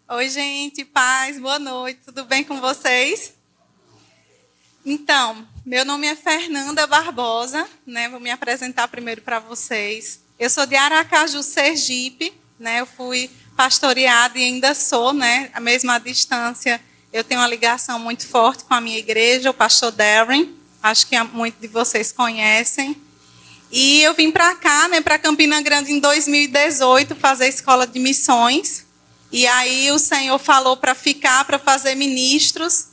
Oi, gente, paz, boa noite, tudo bem com vocês? Então, meu nome é Fernanda Barbosa, né? Vou me apresentar primeiro para vocês. Eu sou de Aracaju, Sergipe, né? Eu fui pastoreada e ainda sou, né? A mesma distância. Eu tenho uma ligação muito forte com a minha igreja, o pastor Darren. Acho que muitos de vocês conhecem. E eu vim para cá, né? Para Campina Grande em 2018 fazer escola de missões. E aí o Senhor falou para ficar, para fazer ministros.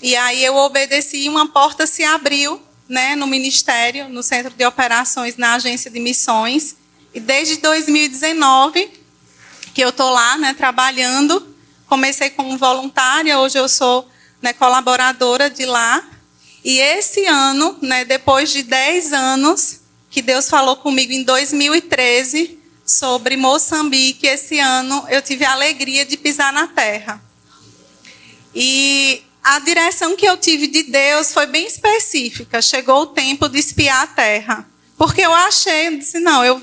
E aí eu obedeci e uma porta se abriu, né, no ministério, no centro de operações, na agência de missões. E desde 2019 que eu estou lá, né, trabalhando. Comecei como voluntária, hoje eu sou, né, colaboradora de lá. E esse ano, né, depois de 10 anos, que Deus falou comigo em 2013 sobre Moçambique, esse ano eu tive a alegria de pisar na terra. E a direção que eu tive de Deus foi bem específica. Chegou o tempo de espiar a terra. Porque eu disse, não, eu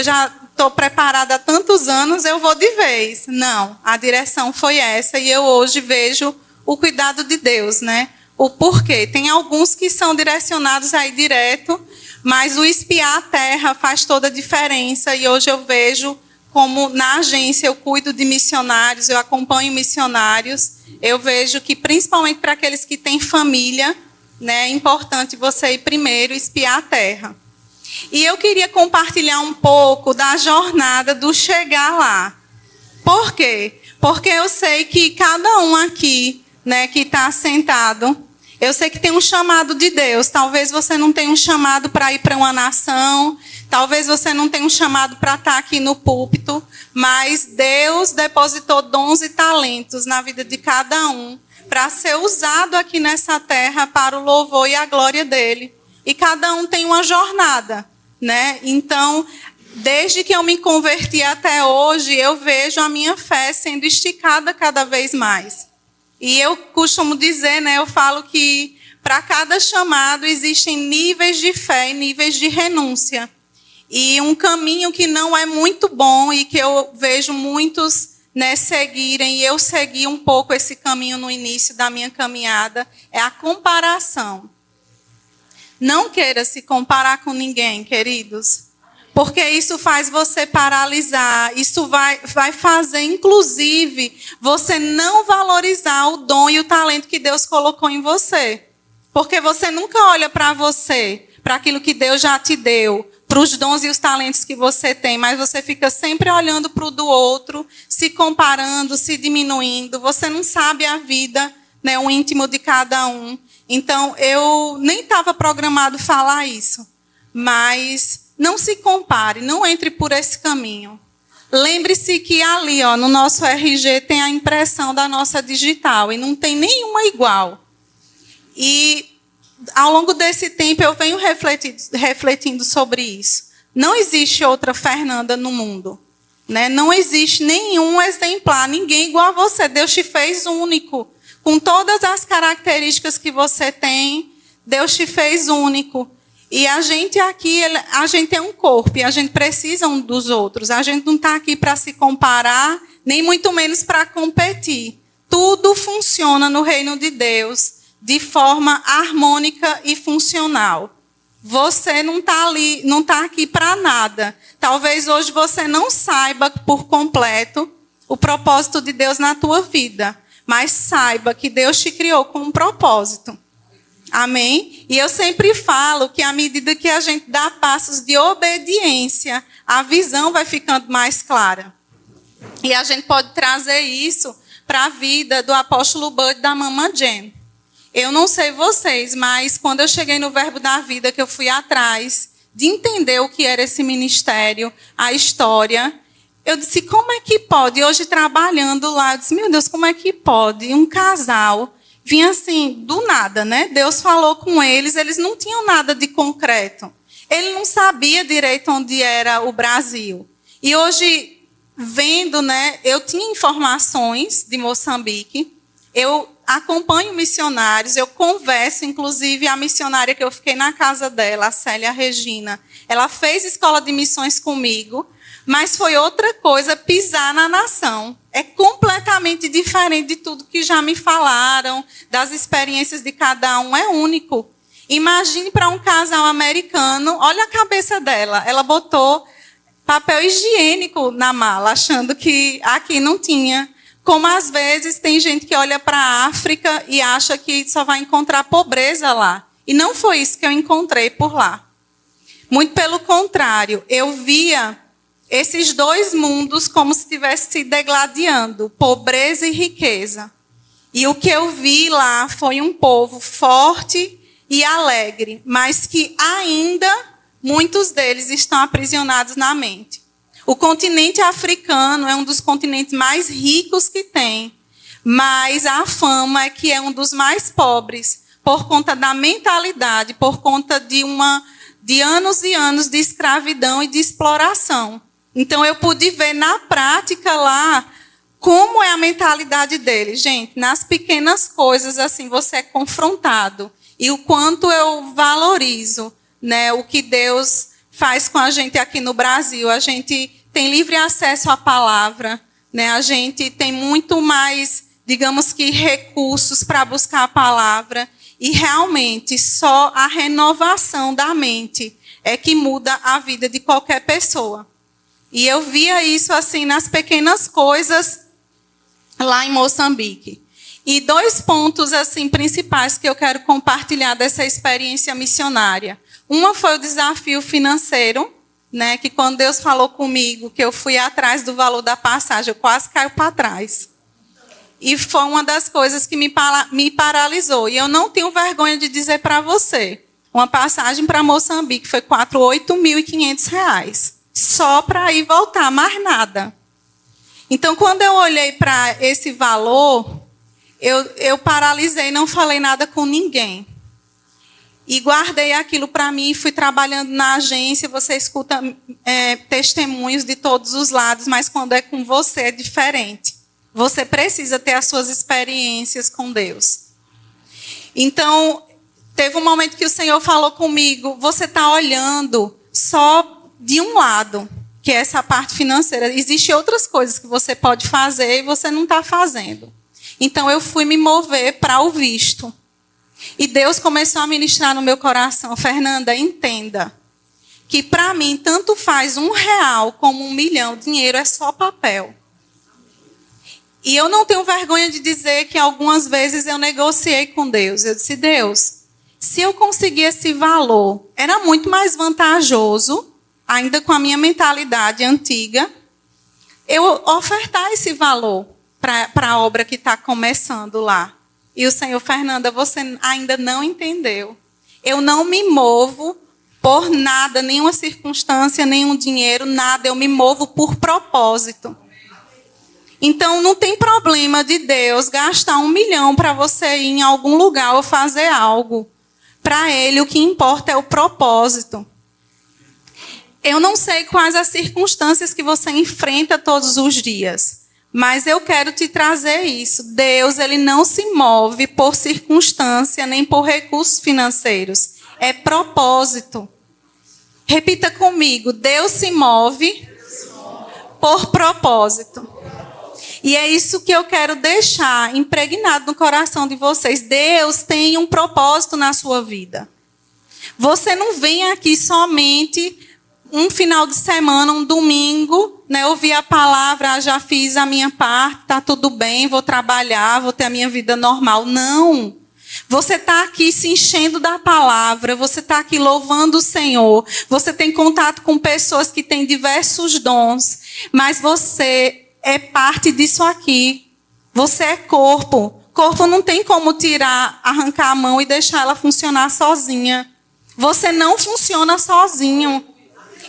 já estou preparada há tantos anos, eu vou de vez. Não, a direção foi essa e eu hoje vejo o cuidado de Deus, né? O porquê. Tem alguns que são direcionados aí direto, mas o espiar a terra faz toda a diferença e hoje eu vejo como na agência eu cuido de missionários, eu acompanho missionários, eu vejo que principalmente para aqueles que têm família, né, é importante você ir primeiro espiar a terra. E eu queria compartilhar um pouco da jornada do chegar lá. Por quê? Porque eu sei que cada um aqui, né, que está sentado, eu sei que tem um chamado de Deus. Talvez você não tenha um chamado para ir para uma nação, talvez você não tenha um chamado para estar aqui no púlpito, mas Deus depositou dons e talentos na vida de cada um para ser usado aqui nessa terra para o louvor e a glória dele. E cada um tem uma jornada, né? Então, desde que eu me converti até hoje, eu vejo a minha fé sendo esticada cada vez mais. E eu costumo dizer, né, eu falo que para cada chamado existem níveis de fé e níveis de renúncia. E um caminho que não é muito bom e que eu vejo muitos, né, seguirem, e eu segui um pouco esse caminho no início da minha caminhada, é a comparação. Não queira se comparar com ninguém, queridos. Porque isso faz você paralisar, isso vai fazer, inclusive, você não valorizar o dom e o talento que Deus colocou em você. Porque você nunca olha para você, para aquilo que Deus já te deu, para os dons e os talentos que você tem, mas você fica sempre olhando para o do outro, se comparando, se diminuindo. Você não sabe a vida, né, o íntimo de cada um. Então, eu nem estava programado falar isso, mas não se compare, não entre por esse caminho. Lembre-se que ali, ó, no nosso RG, tem a impressão da nossa digital e não tem nenhuma igual. E ao longo desse tempo eu venho refletindo sobre isso. Não existe outra Fernanda no mundo, né? Não existe nenhum exemplar, ninguém igual a você. Deus te fez único. Com todas as características que você tem, Deus te fez único. E a gente aqui, a gente é um corpo e a gente precisa um dos outros. A gente não está aqui para se comparar, nem muito menos para competir. Tudo funciona no reino de Deus de forma harmônica e funcional. Você não está ali, não está aqui para nada. Talvez hoje você não saiba por completo o propósito de Deus na tua vida, mas saiba que Deus te criou com um propósito. Amém? E eu sempre falo que à medida que a gente dá passos de obediência, a visão vai ficando mais clara. E a gente pode trazer isso para a vida do apóstolo Bud da Mama Jen. Eu não sei vocês, mas quando eu cheguei no Verbo da Vida, que eu fui atrás de entender o que era esse ministério, a história, eu disse, como é que pode? E hoje trabalhando lá, eu disse, meu Deus, como é que pode? Um casal vinha assim, do nada, né? Deus falou com eles não tinham nada de concreto. Ele não sabia direito onde era o Brasil. E hoje, vendo, né, eu tinha informações de Moçambique, eu acompanho missionários, eu converso, inclusive a missionária que eu fiquei na casa dela, a Célia Regina, ela fez escola de missões comigo, mas foi outra coisa pisar na nação. É completamente diferente de tudo que já me falaram, das experiências de cada um, é único. Imagine para um casal americano, olha a cabeça dela, ela botou papel higiênico na mala, achando que aqui não tinha. Como às vezes tem gente que olha para a África e acha que só vai encontrar pobreza lá. E não foi isso que eu encontrei por lá. Muito pelo contrário, eu via esses dois mundos como se estivesse se degladiando, pobreza e riqueza. E o que eu vi lá foi um povo forte e alegre, mas que ainda muitos deles estão aprisionados na mente. O continente africano é um dos continentes mais ricos que tem, mas a fama é que é um dos mais pobres, por conta da mentalidade, por conta de anos e anos de escravidão e de exploração. Então, eu pude ver na prática lá como é a mentalidade deles. Gente, nas pequenas coisas, assim, você é confrontado. E o quanto eu valorizo, né, o que Deus faz com a gente aqui no Brasil. A gente tem livre acesso à palavra, né? A gente tem muito mais, digamos que, recursos para buscar a palavra. E realmente só a renovação da mente é que muda a vida de qualquer pessoa. E eu via isso assim nas pequenas coisas lá em Moçambique. E 2 pontos assim principais que eu quero compartilhar dessa experiência missionária. Uma foi o desafio financeiro, né, que quando Deus falou comigo que eu fui atrás do valor da passagem, eu quase caio para trás. E foi uma das coisas que me paralisou. E eu não tenho vergonha de dizer para você, uma passagem para Moçambique foi R$8.500. Só para ir e voltar, mais nada. Então, quando eu olhei para esse valor, eu paralisei, não falei nada com ninguém. E guardei aquilo para mim e fui trabalhando na agência. Você escuta testemunhos de todos os lados, mas quando é com você é diferente. Você precisa ter as suas experiências com Deus. Então, teve um momento que o Senhor falou comigo, você está olhando só de um lado, que é essa parte financeira. Existem outras coisas que você pode fazer e você não está fazendo. Então, eu fui me mover para o visto. E Deus começou a ministrar no meu coração, Fernanda, entenda que para mim, tanto faz R$1 como 1.000.000, dinheiro é só papel. E eu não tenho vergonha de dizer que algumas vezes eu negociei com Deus. Eu disse, Deus, se eu conseguir esse valor, era muito mais vantajoso, ainda com a minha mentalidade antiga, eu ofertar esse valor para a obra que está começando lá. E o Senhor, Fernanda, você ainda não entendeu. Eu não me movo por nada, nenhuma circunstância, nenhum dinheiro, nada. Eu me movo por propósito. Então, não tem problema de Deus gastar 1.000.000 para você ir em algum lugar ou fazer algo. Para Ele, o que importa é o propósito. Eu não sei quais as circunstâncias que você enfrenta todos os dias, mas eu quero te trazer isso. Deus, Ele não se move por circunstância nem por recursos financeiros. É propósito. Repita comigo. Deus se move por propósito. E é isso que eu quero deixar impregnado no coração de vocês. Deus tem um propósito na sua vida. Você não vem aqui somente um final de semana, um domingo, né, ouvir a palavra, já fiz a minha parte, está tudo bem, vou trabalhar, vou ter a minha vida normal. Não. Você está aqui se enchendo da palavra, você está aqui louvando o Senhor, você tem contato com pessoas que têm diversos dons, mas você é parte disso aqui. Você é corpo. Corpo não tem como tirar, arrancar a mão e deixar ela funcionar sozinha. Você não funciona sozinho.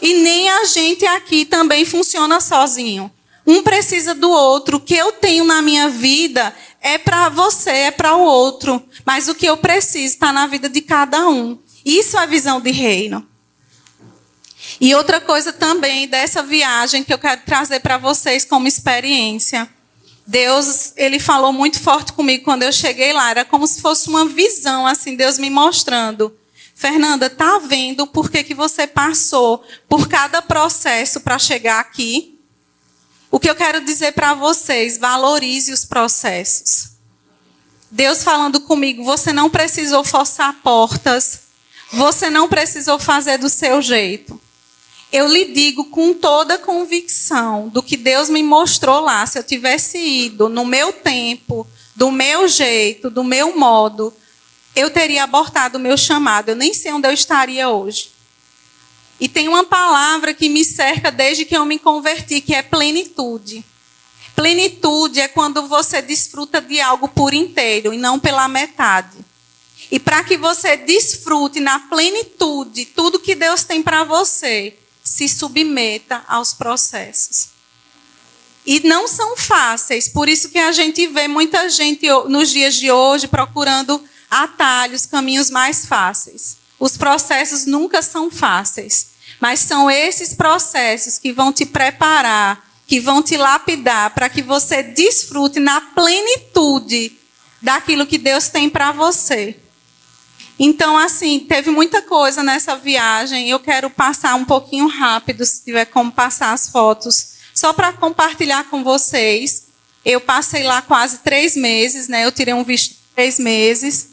E nem a gente aqui também funciona sozinho. Um precisa do outro. O que eu tenho na minha vida é para você, é para o outro. Mas o que eu preciso está na vida de cada um. Isso é a visão de reino. E outra coisa também dessa viagem que eu quero trazer para vocês como experiência. Deus, Ele falou muito forte comigo quando eu cheguei lá. Era como se fosse uma visão, assim, Deus me mostrando. Fernanda, tá vendo por que você passou por cada processo para chegar aqui? O que eu quero dizer para vocês, valorize os processos. Deus falando comigo, você não precisou forçar portas, você não precisou fazer do seu jeito. Eu lhe digo com toda convicção do que Deus me mostrou lá. Se eu tivesse ido no meu tempo, do meu jeito, do meu modo, eu teria abortado o meu chamado. Eu nem sei onde eu estaria hoje. E tem uma palavra que me cerca desde que eu me converti, que é plenitude. Plenitude é quando você desfruta de algo por inteiro e não pela metade. E para que você desfrute na plenitude tudo que Deus tem para você, se submeta aos processos. E não são fáceis, por isso que a gente vê muita gente nos dias de hoje procurando atalhos, caminhos mais fáceis. Os processos nunca são fáceis, mas são esses processos que vão te preparar, que vão te lapidar para que você desfrute na plenitude daquilo que Deus tem para você. Então, assim, teve muita coisa nessa viagem. Eu quero passar um pouquinho rápido, se tiver como passar as fotos, só para compartilhar com vocês. Eu passei lá quase 3 meses, né? Eu tirei um visto de 3 meses.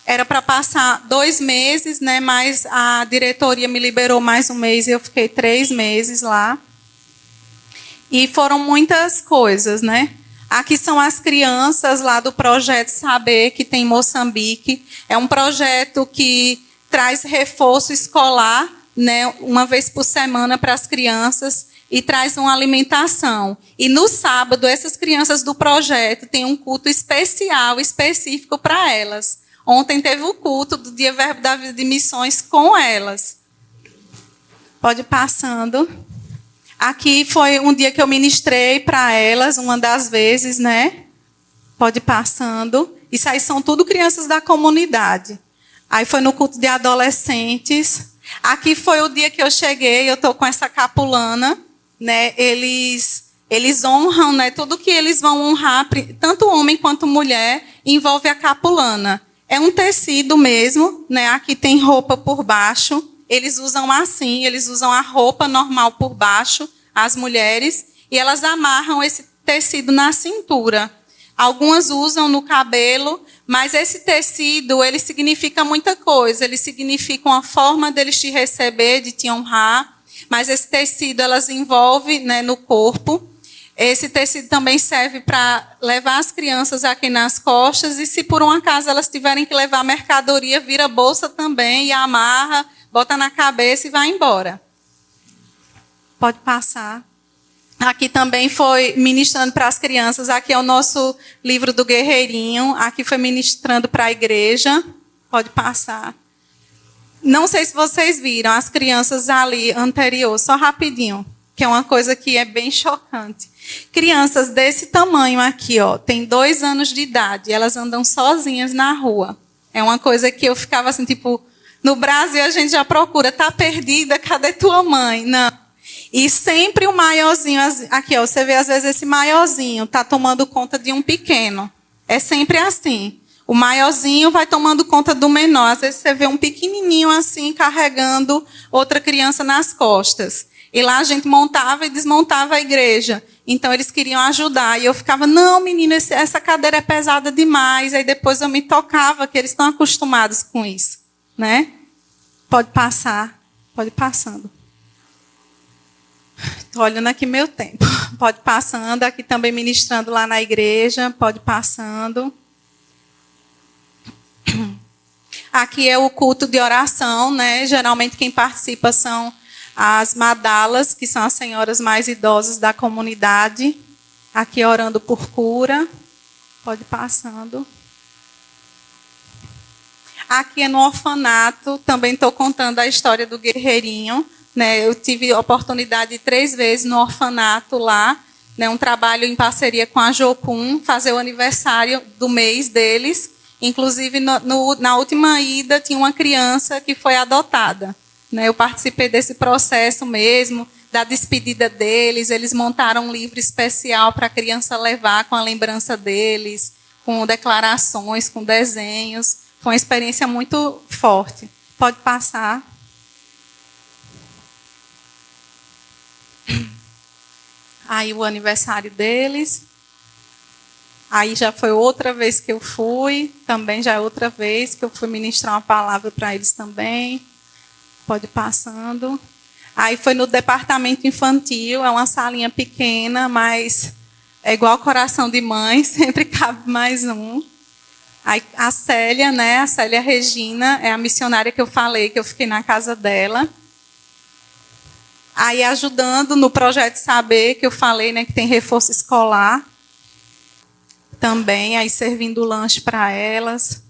Era para passar 2 meses, né? Mas a diretoria me liberou mais 1 mês e eu fiquei 3 meses lá. E foram muitas coisas, né? Aqui são as crianças lá do Projeto Saber, que tem em Moçambique. É um projeto que traz reforço escolar, né, 1 vez por semana para as crianças e traz uma alimentação. E no sábado, essas crianças do projeto têm um culto especial, específico para elas. Ontem teve o culto do Dia Verbo da Vida de Missões com elas. Pode ir passando. Aqui foi um dia que eu ministrei para elas, uma das vezes, né? Pode ir passando. Isso aí são tudo crianças da comunidade. Aí foi no culto de adolescentes. Aqui foi o dia que eu cheguei, eu estou com essa capulana, né? Eles honram, né? Tudo que eles vão honrar, tanto homem quanto mulher, envolve a capulana. É um tecido mesmo, né? Aqui tem roupa por baixo. Eles usam assim, eles usam a roupa normal por baixo, as mulheres, e elas amarram esse tecido na cintura. Algumas usam no cabelo, mas esse tecido, ele significa muita coisa. Ele significa uma forma deles te receber, de te honrar, mas esse tecido elas envolvem, né, no corpo. Esse tecido também serve para levar as crianças aqui nas costas, e se por um acaso elas tiverem que levar mercadoria, vira bolsa também e amarra, bota na cabeça e vai embora. Pode passar. Aqui também foi ministrando para as crianças. Aqui é o nosso livro do Guerreirinho. Aqui foi ministrando para a igreja. Pode passar. Não sei se vocês viram as crianças ali anterior, só rapidinho, que é uma coisa que é bem chocante. Crianças desse tamanho aqui, ó, tem 2 anos de idade, elas andam sozinhas na rua. É uma coisa que eu ficava assim, tipo, no Brasil a gente já procura, tá perdida, cadê tua mãe? Não. E sempre o maiorzinho, aqui, ó, você vê às vezes esse maiorzinho tá tomando conta de um pequeno. É sempre assim. O maiorzinho vai tomando conta do menor. Às vezes você vê um pequenininho assim carregando outra criança nas costas. E lá a gente montava e desmontava a igreja. Então eles queriam ajudar. E eu ficava, não, menino, essa cadeira é pesada demais. Aí depois eu me tocava, que eles estão acostumados com isso, né? Pode passar. Pode ir passando. Estou olhando aqui meu tempo. Pode ir passando. Aqui também ministrando lá na igreja. Pode ir passando. Aqui é o culto de oração, né? Geralmente quem participa são as madalas, que são as senhoras mais idosas da comunidade. Aqui orando por cura. Pode ir passando. Aqui é no orfanato, também estou contando a história do Guerreirinho, né? Eu tive a oportunidade de 3 vezes no orfanato lá, né? Um trabalho em parceria com a Jocum, fazer o aniversário do mês deles. Inclusive, na última ida, tinha uma criança que foi adotada, né? Eu participei desse processo mesmo, da despedida deles. Eles montaram um livro especial para a criança levar com a lembrança deles, com declarações, com desenhos. Foi uma experiência muito forte. Pode passar. Aí o aniversário deles. Aí já foi outra vez que eu fui. Também já é outra vez que eu fui ministrar uma palavra para eles também. Pode ir passando. Aí foi no departamento infantil. É uma salinha pequena, mas é igual coração de mãe. Sempre cabe mais um. Aí a Célia, né? A Célia Regina é a missionária que eu falei, que eu fiquei na casa dela. Aí ajudando no projeto Saber, que eu falei, né, que tem reforço escolar. Também, aí servindo lanche para elas.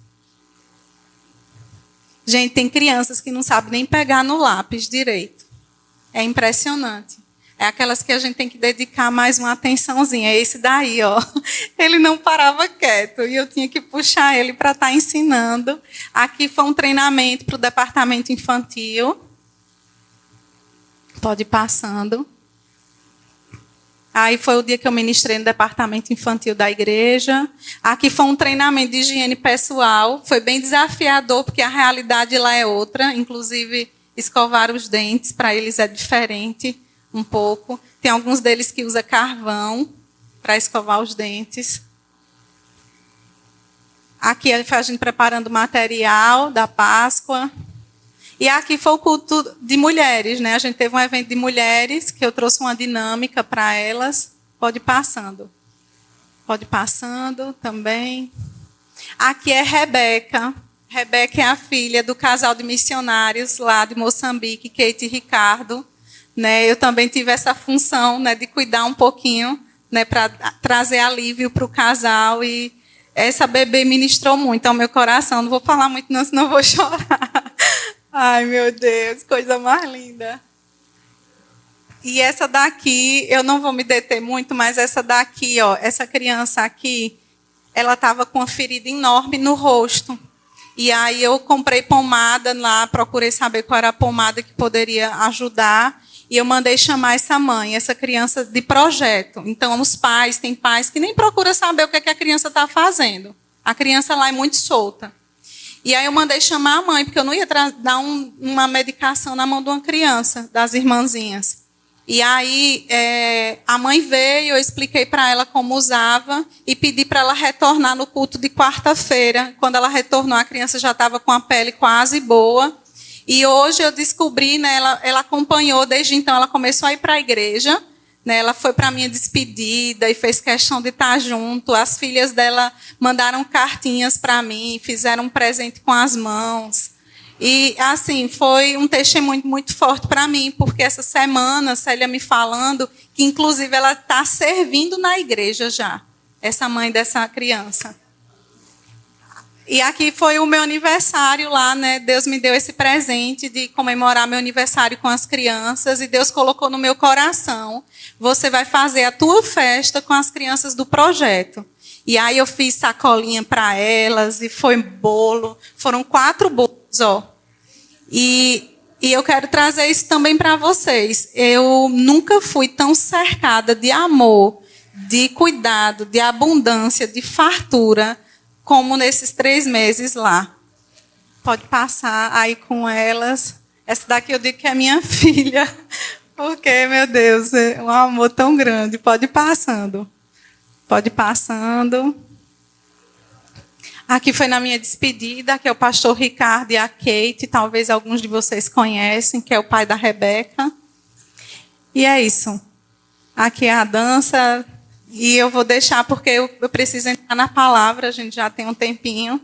Gente, tem crianças que não sabem nem pegar no lápis direito. É impressionante. É aquelas que a gente tem que dedicar mais uma atençãozinha. É esse daí, ó. Ele não parava quieto e eu tinha que puxar ele para estar ensinando. Aqui foi um treinamento para o departamento infantil. Pode ir passando. Aí foi o dia que eu ministrei no departamento infantil da igreja. Aqui foi um treinamento de higiene pessoal. Foi bem desafiador, porque a realidade lá é outra. Inclusive, escovar os dentes, para eles é diferente um pouco. Tem alguns deles que usam carvão para escovar os dentes. Aqui a gente preparando o material da Páscoa. E aqui foi o culto de mulheres, né? A gente teve um evento de mulheres, que eu trouxe uma dinâmica para elas. Pode ir passando. Pode ir passando também. Aqui é Rebeca. Rebeca é a filha do casal de missionários lá de Moçambique, Kate e Ricardo. Né? Eu também tive essa função, né, de cuidar um pouquinho, né, para trazer alívio para o casal. E essa bebê ministrou muito ao meu coração. Não vou falar muito, não, senão eu vou chorar. Ai, meu Deus, coisa mais linda. E essa daqui, eu não vou me deter muito, mas essa daqui, ó, essa criança aqui, ela estava com uma ferida enorme no rosto. E aí eu comprei pomada lá, procurei saber qual era a pomada que poderia ajudar. E eu mandei chamar essa mãe, essa criança de projeto. Então, os pais, tem pais que nem procuram saber o que, é que a criança está fazendo. A criança lá é muito solta. E aí eu mandei chamar a mãe, porque eu não ia dar uma medicação na mão de uma criança, das irmãzinhas. E aí a mãe veio, eu expliquei para ela como usava e pedi para ela retornar no culto de quarta-feira. Quando ela retornou, a criança já estava com a pele quase boa. E hoje eu descobri, né, ela acompanhou, desde então ela começou a ir para a igreja. Né, ela foi para a minha despedida e fez questão de estar junto. As filhas dela mandaram cartinhas para mim, fizeram um presente com as mãos. E, assim, foi um testemunho muito forte para mim, porque essa semana, a Célia me falando que, inclusive, ela está servindo na igreja já, essa mãe dessa criança. E aqui foi o meu aniversário lá, né? Deus me deu esse presente de comemorar meu aniversário com as crianças e Deus colocou no meu coração: você vai fazer a tua festa com as crianças do projeto. E aí eu fiz sacolinha para elas e foi bolo. Foram 4 bolos, ó. E eu quero trazer isso também para vocês. Eu nunca fui tão cercada de amor, de cuidado, de abundância, de fartura, como nesses 3 meses lá. Pode passar aí com elas. Essa daqui eu digo que é minha filha, porque, meu Deus, é um amor tão grande. Pode ir passando. Pode ir passando. Aqui foi na minha despedida, que é o pastor Ricardo e a Kate. Talvez alguns de vocês conhecem, que é o pai da Rebeca. E é isso. Aqui é a dança. E eu vou deixar porque eu preciso entrar na palavra, a gente já tem um tempinho.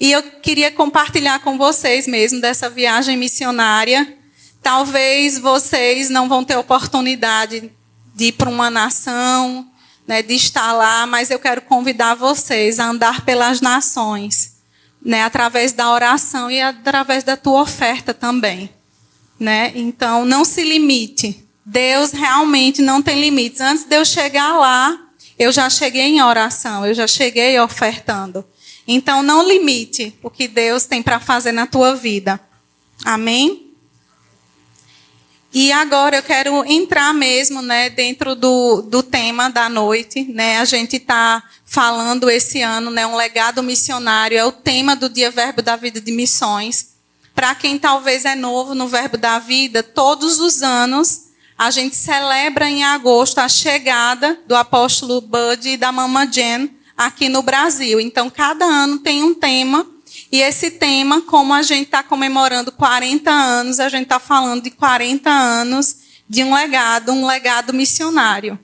E eu queria compartilhar com vocês mesmo dessa viagem missionária. Talvez vocês não vão ter oportunidade de ir para uma nação, né, de estar lá, mas eu quero convidar vocês a andar pelas nações, né, através da oração e através da tua oferta também. Né? Então, não se limite. Deus realmente não tem limites. Antes de eu chegar lá, eu já cheguei em oração, eu já cheguei ofertando. Então, não limite o que Deus tem para fazer na tua vida. Amém? E agora eu quero entrar mesmo, né, dentro do tema da noite. Né? A gente está falando esse ano, né, um legado missionário, é o tema do Dia Verbo da Vida de Missões. Para quem talvez é novo no Verbo da Vida, todos os anos a gente celebra em agosto a chegada do apóstolo Bud e da Mama Jen aqui no Brasil. Então, cada ano tem um tema, e esse tema, como a gente está comemorando 40 anos, a gente está falando de 40 anos de um legado missionário.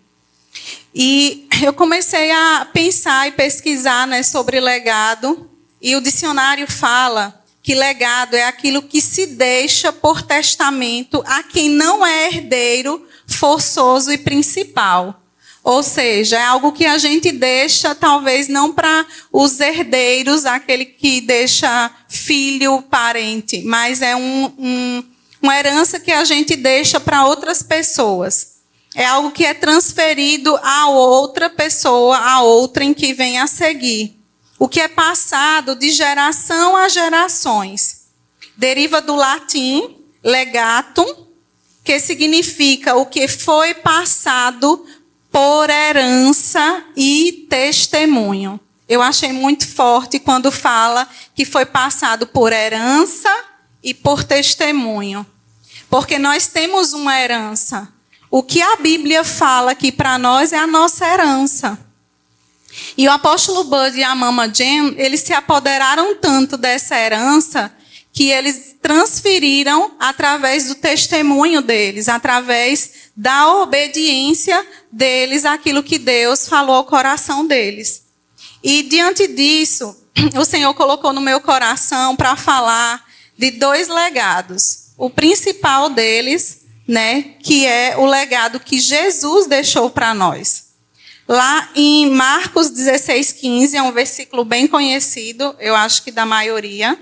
E eu comecei a pensar e pesquisar, né, sobre legado, e o dicionário fala que legado é aquilo que se deixa por testamento a quem não é herdeiro forçoso e principal. Ou seja, é algo que a gente deixa, talvez não para os herdeiros, aquele que deixa filho, parente, mas é uma herança que a gente deixa para outras pessoas. É algo que é transferido a outra pessoa, a outrem que vem a seguir. O que é passado de geração a gerações. Deriva do latim legatum, que significa o que foi passado por herança e testemunho. Eu achei muito forte quando fala que foi passado por herança e por testemunho. Porque nós temos uma herança. O que a Bíblia fala aqui para nós é a nossa herança. E o apóstolo Bud e a Mama Jen, eles se apoderaram tanto dessa herança que eles transferiram através do testemunho deles, através da obediência deles àquilo que Deus falou ao coração deles. E diante disso, o Senhor colocou no meu coração para falar de 2 legados. O principal deles, né, que é o legado que Jesus deixou para nós. Lá em Marcos 16:15, é um versículo bem conhecido, eu acho que da maioria.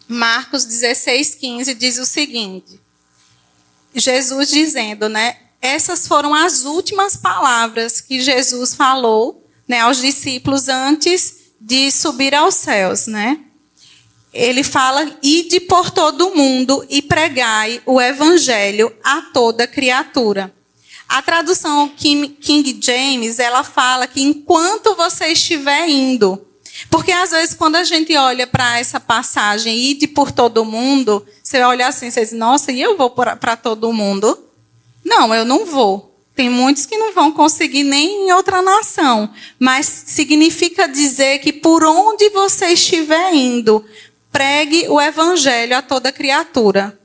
Marcos 16:15 diz o seguinte, Jesus dizendo, né? Essas foram as últimas palavras que Jesus falou, né, aos discípulos antes de subir aos céus, né? Ele fala, ide por todo o mundo e pregai o evangelho a toda criatura. A tradução King James, ela fala que enquanto você estiver indo, porque às vezes quando a gente olha para essa passagem, ide por todo o mundo, você olha assim, você diz, nossa, e eu vou para todo mundo? Não, eu não vou. Tem muitos que não vão conseguir nem em outra nação. Mas significa dizer que por onde você estiver indo, pregue o evangelho a toda criatura.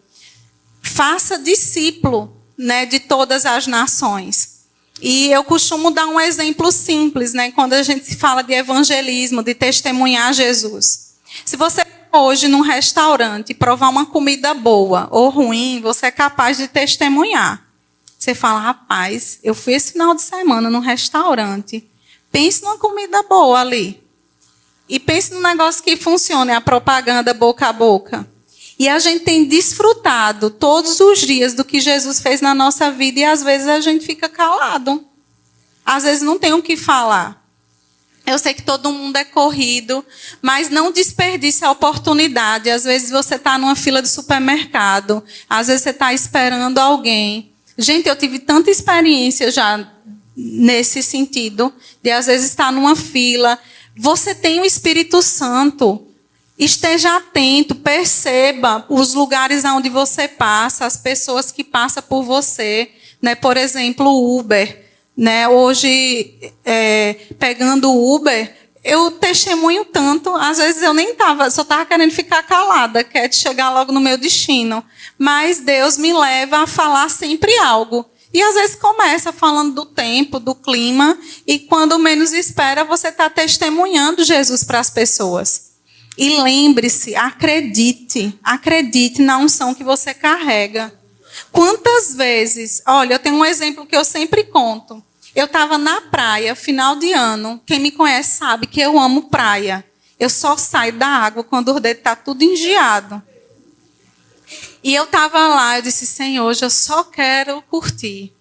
Faça discípulo, né, de todas as nações. E eu costumo dar um exemplo simples, né, quando a gente fala de evangelismo, de testemunhar Jesus. Se você hoje num restaurante provar uma comida boa ou ruim, você é capaz de testemunhar. Você fala, rapaz, eu fui esse final de semana num restaurante. Pense numa comida boa ali. E pense num negócio que funcione, a propaganda boca a boca. E a gente tem desfrutado todos os dias do que Jesus fez na nossa vida e às vezes a gente fica calado. Às vezes não tem o que falar. Eu sei que todo mundo é corrido, mas não desperdice a oportunidade. Às vezes você está numa fila de supermercado, às vezes você está esperando alguém. Gente, eu tive tanta experiência já nesse sentido, de às vezes estar numa fila. Você tem o Espírito Santo. Esteja atento, perceba os lugares onde você passa, as pessoas que passam por você. Né? Por exemplo, o Uber. Né? Hoje, pegando o Uber, eu testemunho tanto, às vezes eu nem estava, só estava querendo ficar calada, quer chegar logo no meu destino. Mas Deus me leva a falar sempre algo. E às vezes começa falando do tempo, do clima, e quando menos espera, você está testemunhando Jesus para as pessoas. E lembre-se, acredite na unção que você carrega. Quantas vezes, olha, eu tenho um exemplo que eu sempre conto. Eu estava na praia, final de ano. Quem me conhece sabe que eu amo praia. Eu só saio da água quando o dedo está tudo engeado. E eu estava lá, eu disse, Senhor, hoje eu só quero curtir.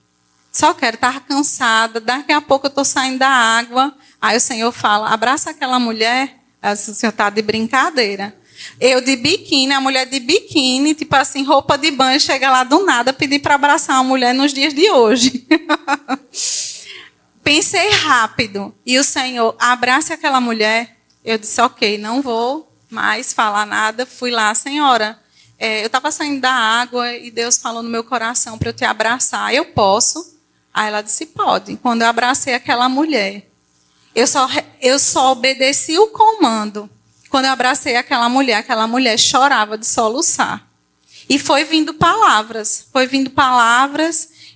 Só quero, estava cansada. Daqui a pouco eu estou saindo da água. Aí o Senhor fala, abraça aquela mulher. O Senhor está de brincadeira. Eu de biquíni, a mulher de biquíni, tipo assim, roupa de banho, chega lá do nada, pedir para abraçar uma mulher nos dias de hoje. Pensei rápido. E o Senhor, abrace aquela mulher. Eu disse, ok, não vou mais falar nada. Fui lá, Senhora, eu estava saindo da água e Deus falou no meu coração para eu te abraçar. Eu posso? Aí ela disse, pode. Quando eu abracei aquela mulher, eu só obedeci o comando. Quando eu abracei aquela mulher chorava de soluçar. E foi vindo palavras.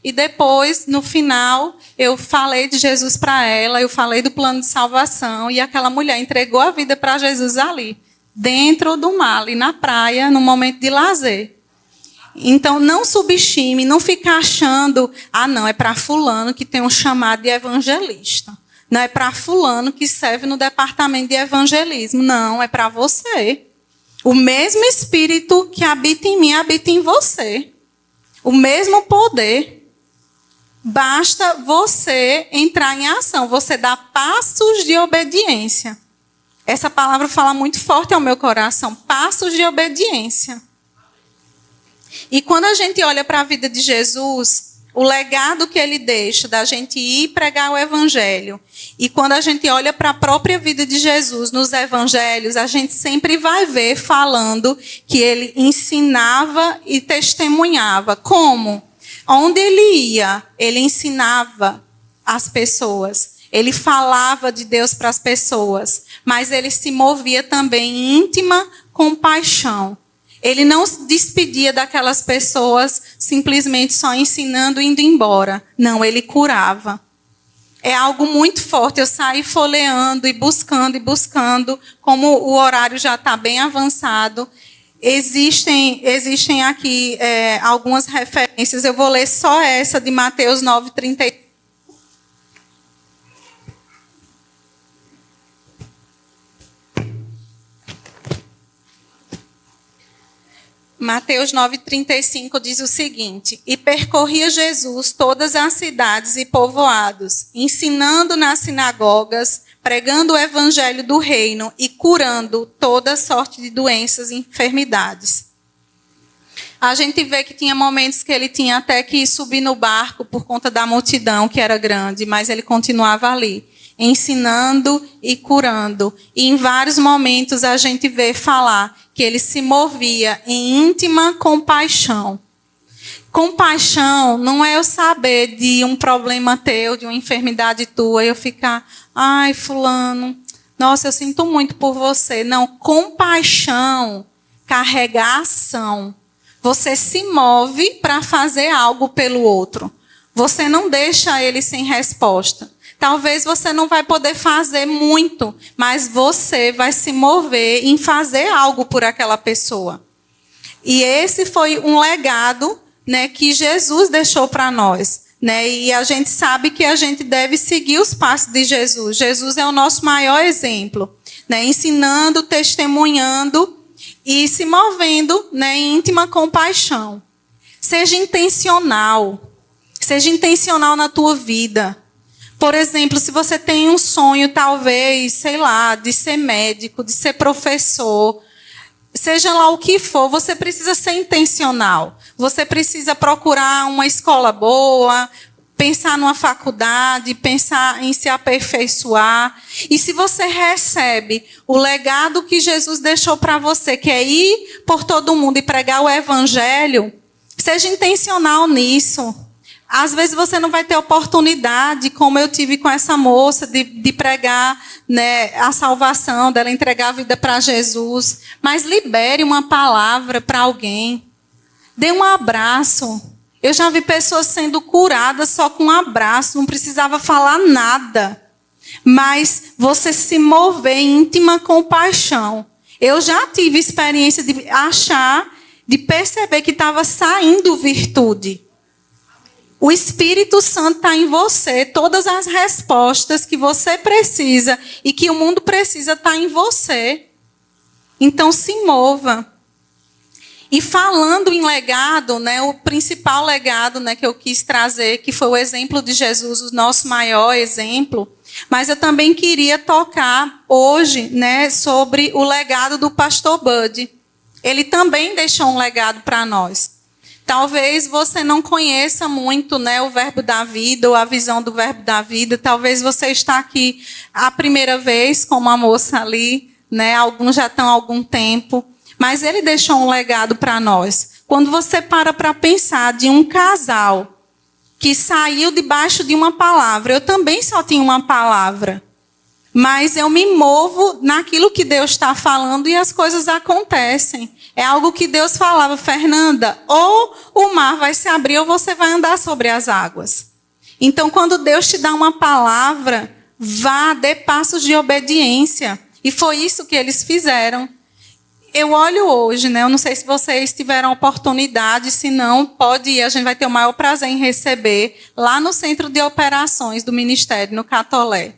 E depois, no final, eu falei de Jesus para ela, eu falei do plano de salvação, e aquela mulher entregou a vida para Jesus ali, dentro do mar, ali na praia, no momento de lazer. Então, não subestime, não fica achando, não, é para fulano que tem um chamado de evangelista. Não é para fulano que serve no departamento de evangelismo. Não, é para você. O mesmo Espírito que habita em mim, habita em você. O mesmo poder. Basta você entrar em ação. Você dá passos de obediência. Essa palavra fala muito forte ao meu coração. Passos de obediência. E quando a gente olha para a vida de Jesus, o legado que ele deixa da gente ir pregar o evangelho. E quando a gente olha para a própria vida de Jesus nos evangelhos, a gente sempre vai ver falando que ele ensinava e testemunhava. Como? Onde ele ia, ele ensinava as pessoas. Ele falava de Deus para as pessoas. Mas ele se movia também em íntima compaixão. Ele não se despedia daquelas pessoas simplesmente só ensinando e indo embora. Não, ele curava. É algo muito forte. Eu saí folheando e buscando. Como o horário já está bem avançado, existem aqui algumas referências. Eu vou ler só essa de Mateus 9:35. Mateus 9:35 diz o seguinte: E percorria Jesus todas as cidades e povoados, ensinando nas sinagogas, pregando o evangelho do reino e curando toda sorte de doenças e enfermidades. A gente vê que tinha momentos que ele tinha até que subir no barco por conta da multidão, que era grande, mas ele continuava ali, ensinando e curando. E em vários momentos a gente vê falar que ele se movia em íntima compaixão. Compaixão não é eu saber de um problema teu, de uma enfermidade tua, e eu ficar, ai, fulano, nossa, eu sinto muito por você. Não, compaixão carrega ação. Você se move para fazer algo pelo outro. Você não deixa ele sem resposta. Talvez você não vai poder fazer muito, mas você vai se mover em fazer algo por aquela pessoa. E esse foi um legado, né, que Jesus deixou para nós. Né? E a gente sabe que a gente deve seguir os passos de Jesus. Jesus é o nosso maior exemplo. Né? Ensinando, testemunhando e se movendo, né, em íntima compaixão. Seja intencional. Seja intencional na tua vida. Por exemplo, se você tem um sonho, talvez, sei lá, de ser médico, de ser professor, seja lá o que for, você precisa ser intencional. Você precisa procurar uma escola boa, pensar numa faculdade, pensar em se aperfeiçoar. E se você recebe o legado que Jesus deixou para você, que é ir por todo mundo e pregar o evangelho, seja intencional nisso. Às vezes você não vai ter oportunidade, como eu tive com essa moça, de pregar, né, a salvação, dela entregar a vida para Jesus. Mas libere uma palavra para alguém. Dê um abraço. Eu já vi pessoas sendo curadas só com um abraço, não precisava falar nada. Mas você se mover em íntima compaixão. Eu já tive experiência de achar, de perceber que estava saindo virtude. O Espírito Santo está em você. Todas as respostas que você precisa e que o mundo precisa está em você. Então, se mova. E falando em legado, né, o principal legado, né, que eu quis trazer, que foi o exemplo de Jesus, o nosso maior exemplo, Mas eu também queria tocar hoje, né, sobre o legado do pastor Bud. Ele também deixou um legado para nós. Talvez você não conheça muito, né, o Verbo da Vida ou a visão do Verbo da Vida. Talvez você está aqui a primeira vez, como a moça ali, né, alguns já estão há algum tempo. Mas ele deixou um legado para nós. Quando você para pensar de um casal que saiu debaixo de uma palavra. Eu também só tinha uma palavra. Mas eu me movo naquilo que Deus está falando e as coisas acontecem. É algo que Deus falava, Fernanda, ou o mar vai se abrir ou você vai andar sobre as águas. Então, quando Deus te dá uma palavra, vá, dê passos de obediência. E foi isso que eles fizeram. Eu olho hoje, né? Eu não sei se vocês tiveram oportunidade, se não, pode ir, a gente vai ter o maior prazer em receber lá no Centro de Operações do Ministério, no Catolé.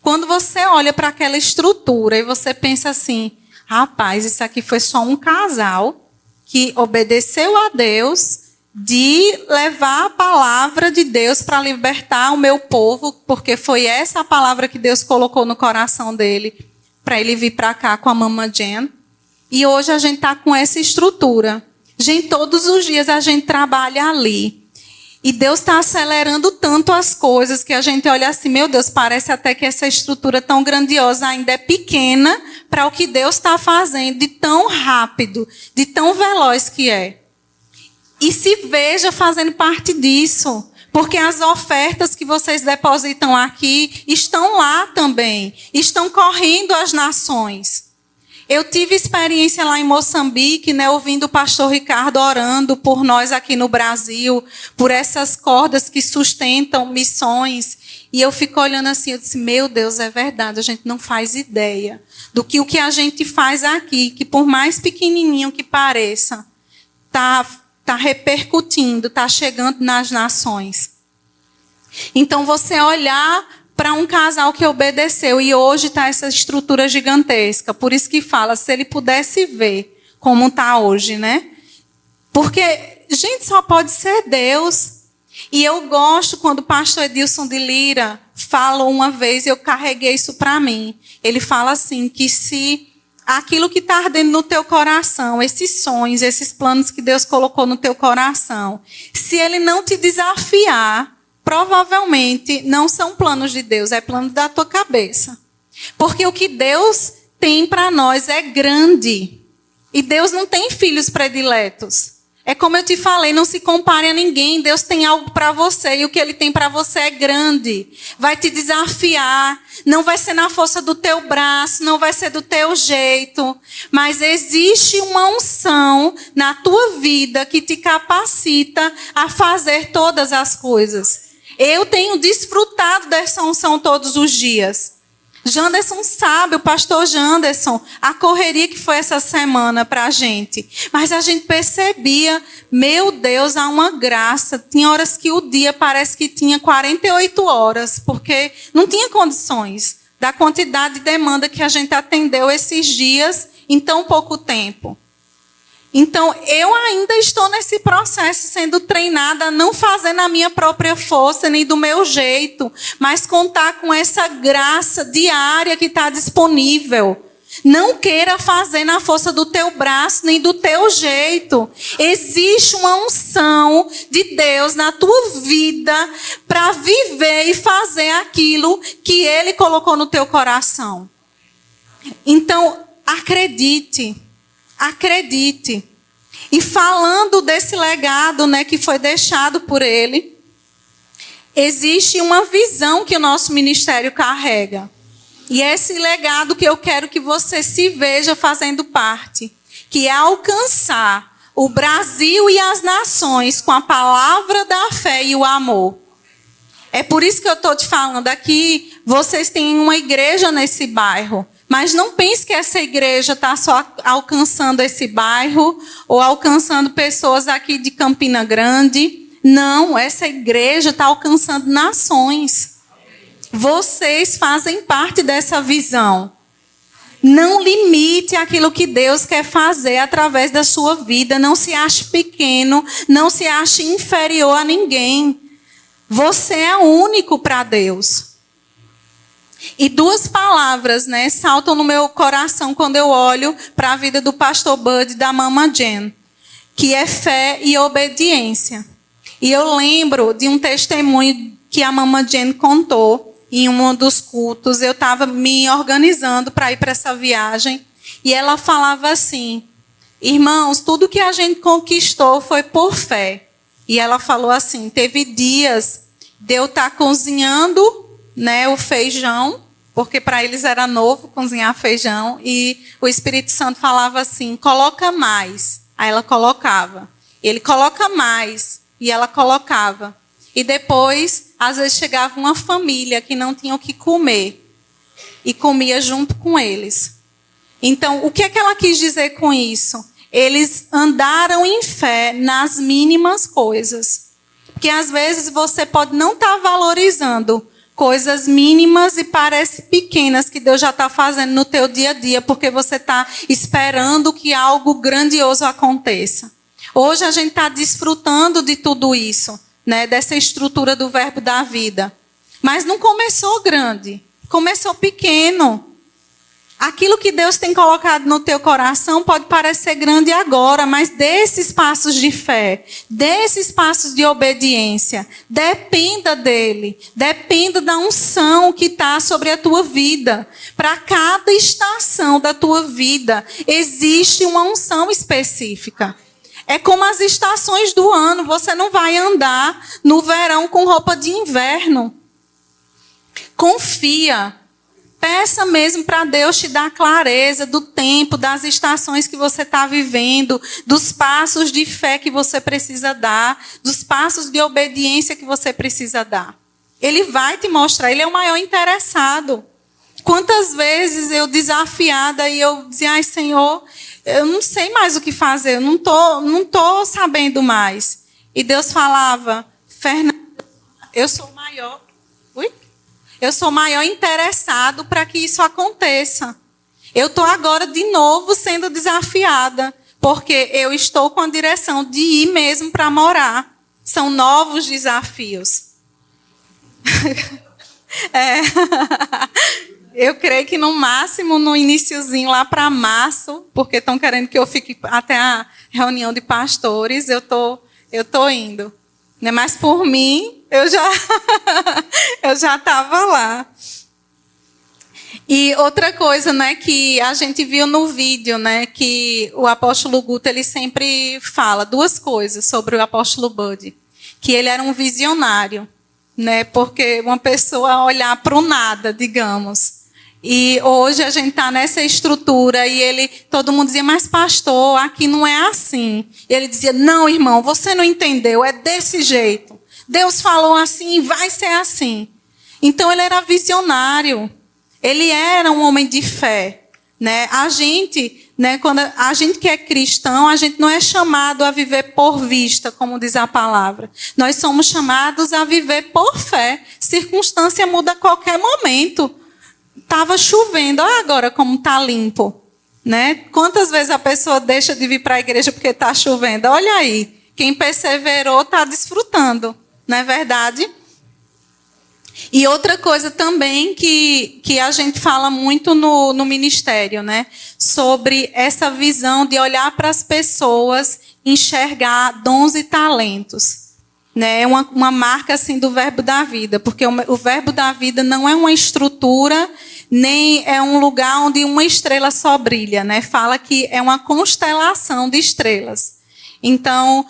Quando você olha para aquela estrutura e você pensa assim, rapaz, isso aqui foi só um casal que obedeceu a Deus de levar a palavra de Deus para libertar o meu povo, porque foi essa a palavra que Deus colocou no coração dele, para ele vir para cá com a Mama Jen. E hoje a gente está com essa estrutura. Gente, todos os dias a gente trabalha ali. E Deus está acelerando tanto as coisas que a gente olha assim, meu Deus, parece até que essa estrutura tão grandiosa ainda é pequena para o que Deus está fazendo, de tão rápido, de tão veloz que é. E se veja fazendo parte disso. Porque as ofertas que vocês depositam aqui estão lá também. Estão correndo as nações. Eu tive experiência lá em Moçambique, né, ouvindo o pastor Ricardo orando por nós aqui no Brasil, por essas cordas que sustentam missões. E eu fico olhando assim, eu disse, meu Deus, é verdade, a gente não faz ideia do que o que a gente faz aqui, que por mais pequenininho que pareça, tá repercutindo, está chegando nas nações. Então, você olhar para um casal que obedeceu e hoje está essa estrutura gigantesca. Por isso que fala, se ele pudesse ver como está hoje, né? Porque, gente, só pode ser Deus. E eu gosto quando o pastor Edilson de Lira falou uma vez, eu carreguei isso para mim. Ele fala assim, que se aquilo que está ardendo no teu coração, esses sonhos, esses planos que Deus colocou no teu coração, se ele não te desafiar, provavelmente não são planos de Deus, é plano da tua cabeça. Porque o que Deus tem para nós é grande. E Deus não tem filhos prediletos. É como eu te falei, não se compare a ninguém. Deus tem algo para você e o que Ele tem para você é grande. Vai te desafiar. Não vai ser na força do teu braço, não vai ser do teu jeito. Mas existe uma unção na tua vida que te capacita a fazer todas as coisas. Eu tenho desfrutado dessa unção todos os dias. Janderson sabe, o pastor Janderson, a correria que foi essa semana para a gente. Mas a gente percebia, meu Deus, há uma graça. Tinha horas que o dia parece que tinha 48 horas, porque não tinha condições da quantidade de demanda que a gente atendeu esses dias em tão pouco tempo. Então, eu ainda estou nesse processo, sendo treinada a não fazer na minha própria força, nem do meu jeito, mas contar com essa graça diária que está disponível. Não queira fazer na força do teu braço, nem do teu jeito. Existe uma unção de Deus na tua vida para viver e fazer aquilo que Ele colocou no teu coração. Então, acredite. Acredite. E falando desse legado, né, que foi deixado por ele, existe uma visão que o nosso ministério carrega. E é esse legado que eu quero que você se veja fazendo parte, que é alcançar o Brasil e as nações com a palavra da fé e o amor. É por isso que eu estou te falando aqui, vocês têm uma igreja nesse bairro. Mas não pense que essa igreja está só alcançando esse bairro ou alcançando pessoas aqui de Campina Grande. Não, essa igreja está alcançando nações. Vocês fazem parte dessa visão. Não limite aquilo que Deus quer fazer através da sua vida. Não se ache pequeno, não se ache inferior a ninguém. Você é único para Deus. E duas palavras, né, saltam no meu coração quando eu olho para a vida do pastor Bud e da Mama Jen, que é fé e obediência. E eu lembro de um testemunho que a Mama Jen contou em um dos cultos. Eu estava me organizando para ir para essa viagem e ela falava assim: irmãos, tudo que a gente conquistou foi por fé. E ela falou assim: teve dias de eu estar cozinhando, né, o feijão, porque para eles era novo cozinhar feijão, e o Espírito Santo falava assim: coloca mais. Aí ela colocava. Ele coloca mais. E ela colocava. E depois, às vezes, chegava uma família que não tinha o que comer. E comia junto com eles. Então, o que é que ela quis dizer com isso? Eles andaram em fé nas mínimas coisas. Porque às vezes você pode não estar valorizando coisas mínimas e parece pequenas que Deus já está fazendo no teu dia a dia, porque você está esperando que algo grandioso aconteça. Hoje a gente está desfrutando de tudo isso, né, dessa estrutura do verbo da vida. Mas não começou grande, começou pequeno. Aquilo que Deus tem colocado no teu coração pode parecer grande agora, mas desses passos de fé, desses passos de obediência, dependa dele, dependa da unção que está sobre a tua vida. Para cada estação da tua vida, existe uma unção específica. É como as estações do ano, você não vai andar no verão com roupa de inverno. Confia. Peça mesmo para Deus te dar clareza do tempo, das estações que você está vivendo, dos passos de fé que você precisa dar, dos passos de obediência que você precisa dar. Ele vai te mostrar, ele é o maior interessado. Quantas vezes eu desafiada e eu dizia: ai, Senhor, eu não sei mais o que fazer, eu não tô sabendo mais. E Deus falava: Fernanda, eu sou o maior. Eu sou o maior interessado para que isso aconteça. Eu estou agora de novo sendo desafiada, porque eu estou com a direção de ir mesmo para morar. São novos desafios. Eu creio que no máximo, no iniciozinho, lá para março, porque estão querendo que eu fique até a reunião de pastores, eu tô indo. Mas por mim, eu já estava lá. E outra coisa, né, que a gente viu no vídeo, né, que o apóstolo Guto, ele sempre fala duas coisas sobre o apóstolo Bud. Que ele era um visionário, né, porque uma pessoa olhar para o nada, digamos. E hoje a gente está nessa estrutura e todo mundo dizia: mas pastor, aqui não é assim. E ele dizia: não, irmão, você não entendeu, é desse jeito. Deus falou assim, vai ser assim. Então ele era visionário. Ele era um homem de fé, né? A gente, né, quando a gente que é cristão, a gente não é chamado a viver por vista, como diz a palavra. Nós somos chamados a viver por fé. Circunstância muda a qualquer momento. Estava chovendo, olha agora como está limpo. Né? Quantas vezes a pessoa deixa de vir para a igreja porque está chovendo? Olha aí, quem perseverou está desfrutando, não é verdade? E outra coisa também que a gente fala muito no ministério, né? Sobre essa visão de olhar para as pessoas, enxergar dons e talentos. Né? É uma marca assim, do verbo da vida, porque o verbo da vida não é uma estrutura, nem é um lugar onde uma estrela só brilha. Né? Fala que é uma constelação de estrelas. Então,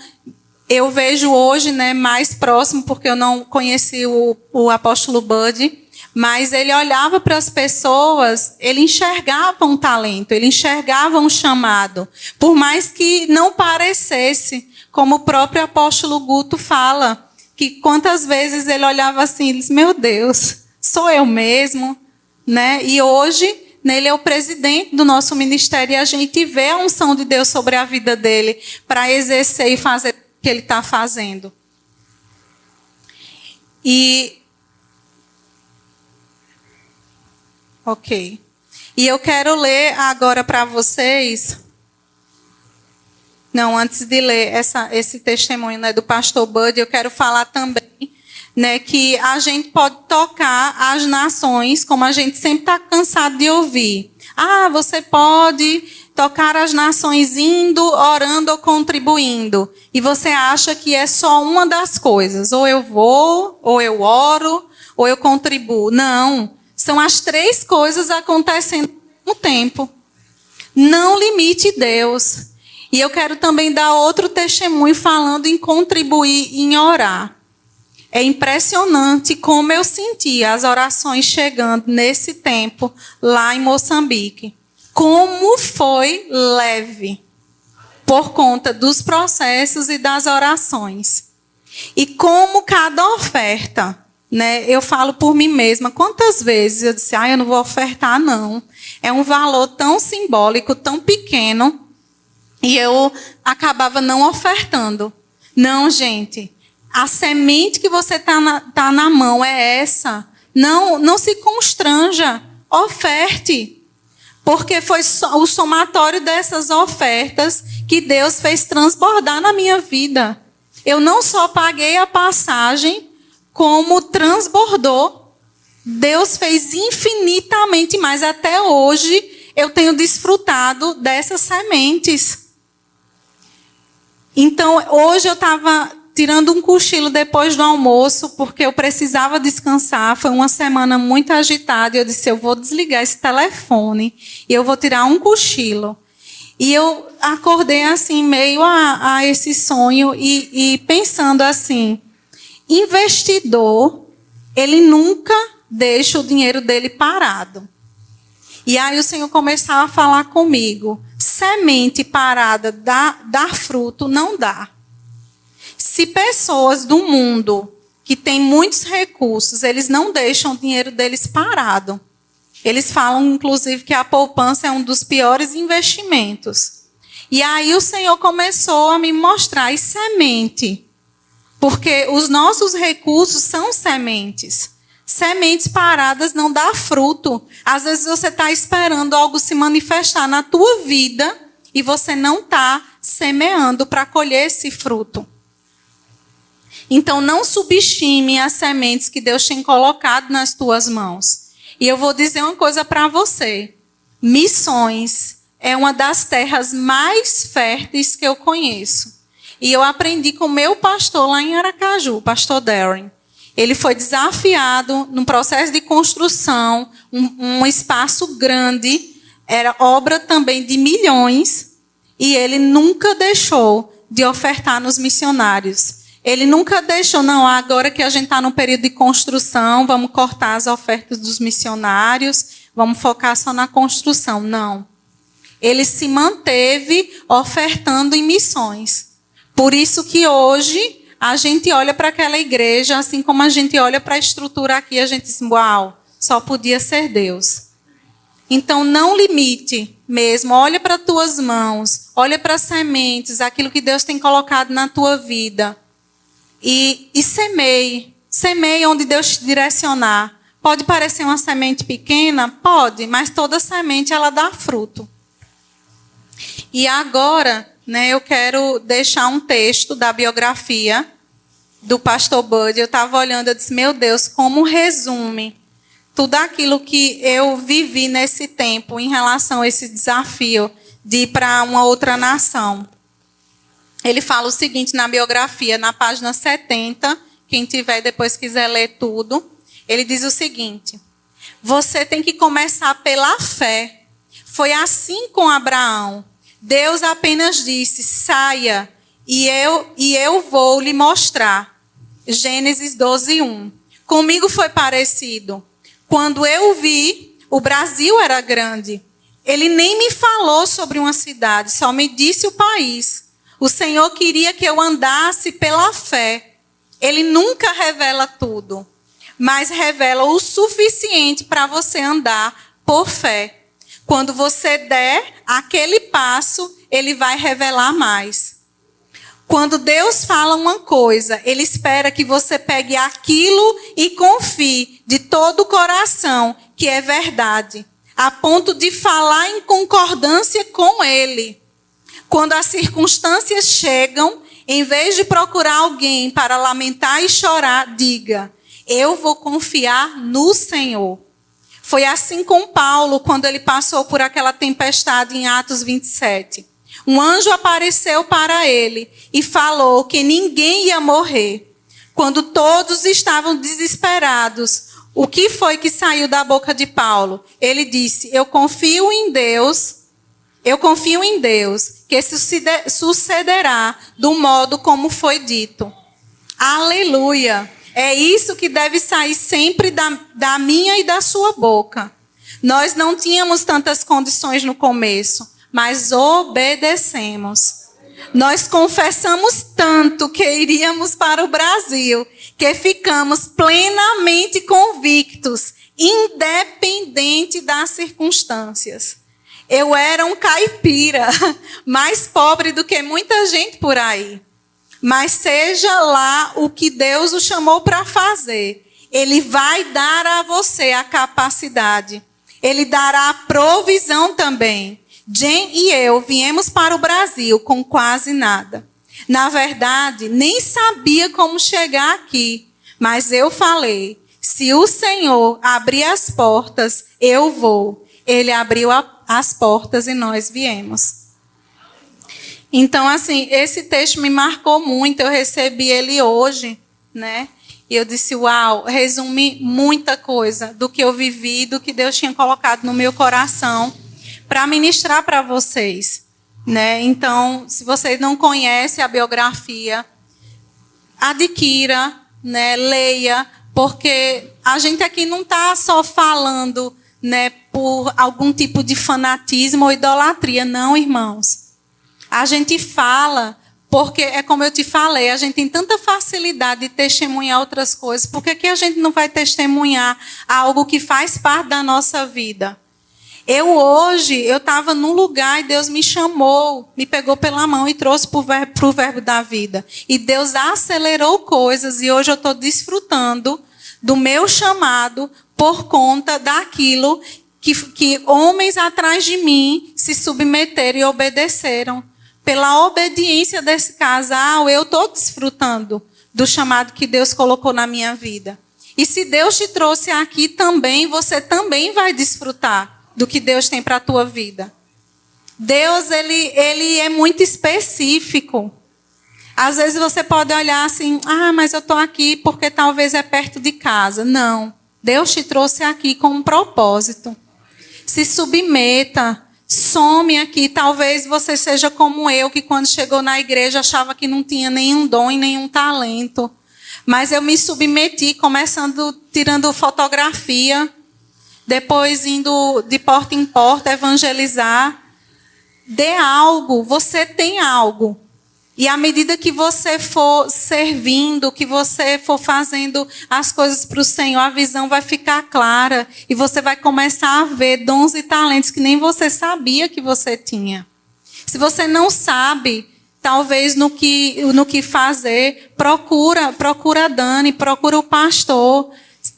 eu vejo hoje, né, mais próximo, porque eu não conheci o apóstolo Bud, mas ele olhava para as pessoas, ele enxergava um talento, ele enxergava um chamado, por mais que não parecesse, como o próprio apóstolo Guto fala, que quantas vezes ele olhava assim e disse: meu Deus, sou eu mesmo, né? E hoje, ele é o presidente do nosso ministério e a gente vê a unção de Deus sobre a vida dele para exercer e fazer o que ele está fazendo. Ok. E eu quero ler agora para vocês. Não, antes de ler esse testemunho, né, do pastor Bud, eu quero falar também, né, que a gente pode tocar as nações, como a gente sempre está cansado de ouvir. Ah, você pode tocar as nações indo, orando ou contribuindo. E você acha que é só uma das coisas. Ou eu vou, ou eu oro, ou eu contribuo. Não. São as três coisas acontecendo ao mesmo tempo. Não limite Deus. E eu quero também dar outro testemunho falando em contribuir, em orar. É impressionante como eu senti as orações chegando nesse tempo lá em Moçambique. Como foi leve por conta dos processos e das orações. E como cada oferta, né? Eu falo por mim mesma, quantas vezes eu disse, eu não vou ofertar não. É um valor tão simbólico, tão pequeno, e eu acabava não ofertando. Não, gente. A semente que você tá na mão é essa. Não se constranja. Oferte. Porque foi o somatório dessas ofertas que Deus fez transbordar na minha vida. Eu não só paguei a passagem, como transbordou. Deus fez infinitamente mais. Até hoje eu tenho desfrutado dessas sementes. Então, hoje eu estava tirando um cochilo depois do almoço, porque eu precisava descansar. Foi uma semana muito agitada. E eu disse, eu vou desligar esse telefone e eu vou tirar um cochilo. E eu acordei assim, meio a esse sonho e pensando assim, investidor, ele nunca deixa o dinheiro dele parado. E aí o Senhor começava a falar comigo, semente parada dar fruto não dá. Se pessoas do mundo que têm muitos recursos, eles não deixam o dinheiro deles parado. Eles falam, inclusive, que a poupança é um dos piores investimentos. E aí o Senhor começou a me mostrar, e semente? Porque os nossos recursos são sementes. Sementes paradas não dá fruto. Às vezes você está esperando algo se manifestar na tua vida e você não está semeando para colher esse fruto. Então, não subestime as sementes que Deus tem colocado nas tuas mãos. E eu vou dizer uma coisa para você. Missões é uma das terras mais férteis que eu conheço. E eu aprendi com o meu pastor lá em Aracaju, o pastor Darren. Ele foi desafiado num processo de construção, um espaço grande, era obra também de milhões, e ele nunca deixou de ofertar nos missionários. Ele nunca deixou, não, agora que a gente está no período de construção, vamos cortar as ofertas dos missionários, vamos focar só na construção. Não. Ele se manteve ofertando em missões. Por isso que hoje a gente olha para aquela igreja, assim como a gente olha para a estrutura aqui, a gente diz, uau, só podia ser Deus. Então não limite mesmo, olha para as tuas mãos, olha para as sementes, aquilo que Deus tem colocado na tua vida. E semeie onde Deus te direcionar. Pode parecer uma semente pequena? Pode, mas toda semente ela dá fruto. E agora, né, eu quero deixar um texto da biografia do pastor Bud. Eu estava olhando, eu disse, meu Deus, como resume tudo aquilo que eu vivi nesse tempo em relação a esse desafio de ir para uma outra nação. Ele fala o seguinte na biografia, na página 70, quem tiver depois quiser ler tudo, ele diz o seguinte, você tem que começar pela fé. Foi assim com Abraão. Deus apenas disse, saia, e eu vou lhe mostrar. Gênesis 12:1. Comigo foi parecido. Quando eu vi, o Brasil era grande. Ele nem me falou sobre uma cidade, só me disse o país. O Senhor queria que eu andasse pela fé. Ele nunca revela tudo, mas revela o suficiente para você andar por fé. Quando você der aquele passo, Ele vai revelar mais. Quando Deus fala uma coisa, Ele espera que você pegue aquilo e confie de todo o coração que é verdade, a ponto de falar em concordância com Ele. Quando as circunstâncias chegam, Em vez de procurar alguém para lamentar e chorar, diga: eu vou confiar no Senhor. Foi assim com Paulo, quando ele passou por aquela tempestade em Atos 27. Um anjo apareceu para ele e falou que ninguém ia morrer. Quando todos estavam desesperados, o que foi que saiu da boca de Paulo? Ele disse: eu confio em Deus, que sucederá do modo como foi dito. Aleluia! É isso que deve sair sempre da minha e da sua boca. Nós não tínhamos tantas condições no começo, mas obedecemos. Nós confessamos tanto que iríamos para o Brasil, que ficamos plenamente convictos, independente das circunstâncias. Eu era um caipira, mais pobre do que muita gente por aí. Mas seja lá o que Deus o chamou para fazer, Ele vai dar a você a capacidade. Ele dará a provisão também. Jen e eu viemos para o Brasil com quase nada. Na verdade, nem sabia como chegar aqui. Mas eu falei: se o Senhor abrir as portas, eu vou. Ele abriu as portas e nós viemos. Então, assim, esse texto me marcou muito. Eu recebi ele hoje, né? E eu disse: uau, resume muita coisa do que eu vivi, do que Deus tinha colocado no meu coração para ministrar para vocês, né? Então, se vocês não conhecem a biografia, adquira, né? Leia, porque a gente aqui não está só falando, né, por algum tipo de fanatismo ou idolatria, não, irmãos. A gente fala porque, é como eu te falei, a gente tem tanta facilidade de testemunhar outras coisas. Por que a gente não vai testemunhar algo que faz parte da nossa vida? Hoje, eu estava num lugar e Deus me chamou, me pegou pela mão e trouxe para o verbo da vida. E Deus acelerou coisas e hoje eu estou desfrutando do meu chamado por conta daquilo que homens atrás de mim se submeteram e obedeceram. Pela obediência desse casal, eu estou desfrutando do chamado que Deus colocou na minha vida. E se Deus te trouxe aqui também, você também vai desfrutar do que Deus tem para a tua vida. Deus, ele é muito específico. Às vezes você pode olhar assim: mas eu estou aqui porque talvez é perto de casa. Não. Deus te trouxe aqui com um propósito. Se submeta. Some aqui. Talvez você seja como eu, que quando chegou na igreja achava que não tinha nenhum dom e nenhum talento. Mas eu me submeti, começando tirando fotografia, depois indo de porta em porta evangelizar. Dê algo, você tem algo. E à medida que você for servindo, que você for fazendo as coisas para o Senhor, a visão vai ficar clara. E você vai começar a ver dons e talentos que nem você sabia que você tinha. Se você não sabe, talvez no que fazer, procura a Dani, procura o pastor.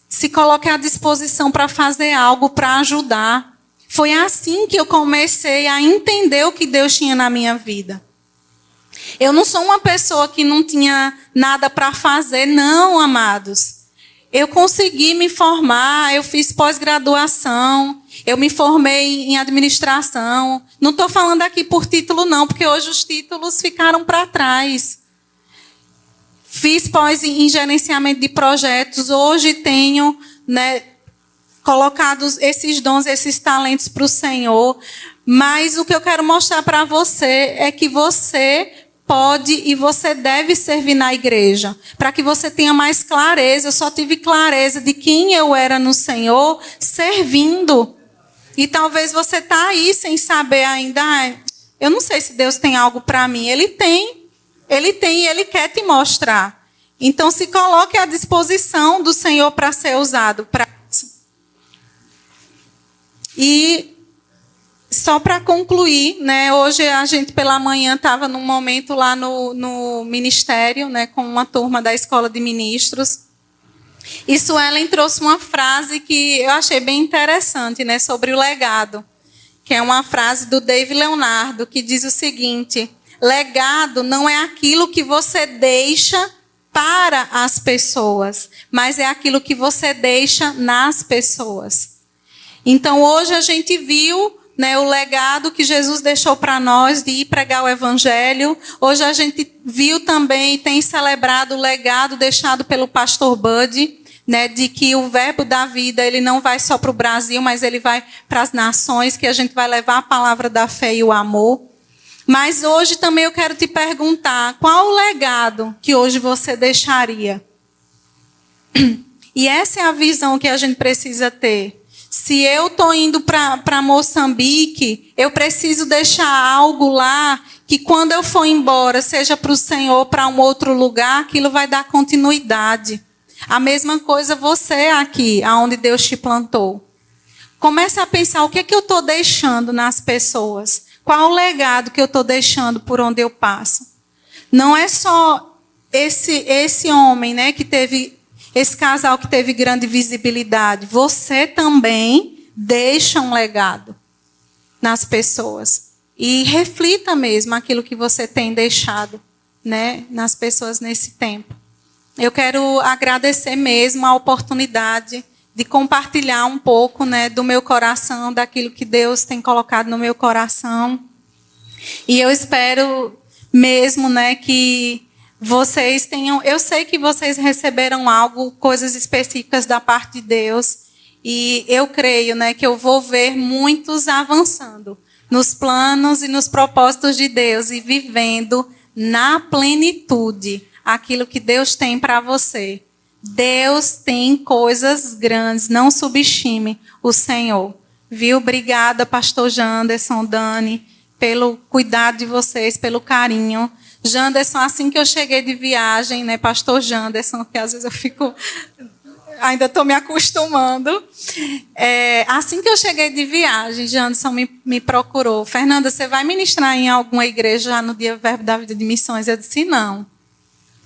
Se coloque à disposição para fazer algo, para ajudar. Foi assim que eu comecei a entender o que Deus tinha na minha vida. Eu não sou uma pessoa que não tinha nada para fazer, não, amados. Eu consegui me formar, eu fiz pós-graduação, eu me formei em administração. Não estou falando aqui por título, não, porque hoje os títulos ficaram para trás. Fiz pós em gerenciamento de projetos, hoje tenho, né, colocado esses dons, esses talentos para o Senhor. Mas o que eu quero mostrar para você é que você pode e você deve servir na igreja, para que você tenha mais clareza. Eu só tive clareza de quem eu era no Senhor servindo. E talvez você está aí sem saber ainda. Eu não sei se Deus tem algo para mim. Ele tem e Ele quer te mostrar. Então se coloque à disposição do Senhor para ser usado para isso. E só para concluir, né, hoje a gente pela manhã estava num momento lá no ministério, né, com uma turma da Escola de Ministros. E Suelen trouxe uma frase que eu achei bem interessante, né, sobre o legado, que é uma frase do David Leonardo, que diz o seguinte: Legado não é aquilo que você deixa para as pessoas, mas é aquilo que você deixa nas pessoas. Então, hoje a gente viu, né, o legado que Jesus deixou para nós de ir pregar o Evangelho. Hoje a gente viu também e tem celebrado o legado deixado pelo pastor Bud, né, de que o verbo da vida ele não vai só para o Brasil, mas ele vai para as nações, que a gente vai levar a palavra da fé e o amor. Mas hoje também eu quero te perguntar, qual o legado que hoje você deixaria? E essa é a visão que a gente precisa ter. Se eu estou indo para Moçambique, eu preciso deixar algo lá que quando eu for embora, seja para o Senhor ou para um outro lugar, aquilo vai dar continuidade. A mesma coisa você aqui, aonde Deus te plantou. Comece a pensar o que é que eu estou deixando nas pessoas. Qual o legado que eu estou deixando por onde eu passo? Não é só esse homem, né, que teve, esse casal que teve grande visibilidade. Você também deixa um legado nas pessoas. E reflita mesmo aquilo que você tem deixado, né, nas pessoas nesse tempo. Eu quero agradecer mesmo a oportunidade de compartilhar um pouco, né, do meu coração, daquilo que Deus tem colocado no meu coração. E eu espero mesmo, né, que vocês tenham... Eu sei que vocês receberam algo, coisas específicas da parte de Deus. E eu creio, né, que eu vou ver muitos avançando nos planos e nos propósitos de Deus e vivendo na plenitude aquilo que Deus tem para você. Deus tem coisas grandes, não subestime o Senhor. Viu? Obrigada, pastor Janderson, Dani, pelo cuidado de vocês, pelo carinho. Janderson, assim que eu cheguei de viagem, né, pastor Janderson, que às vezes eu fico... Ainda estou me acostumando. Assim que eu cheguei de viagem, Janderson me procurou. Fernanda, você vai ministrar em alguma igreja já no dia Verbo da Vida de Missões? Eu disse, não.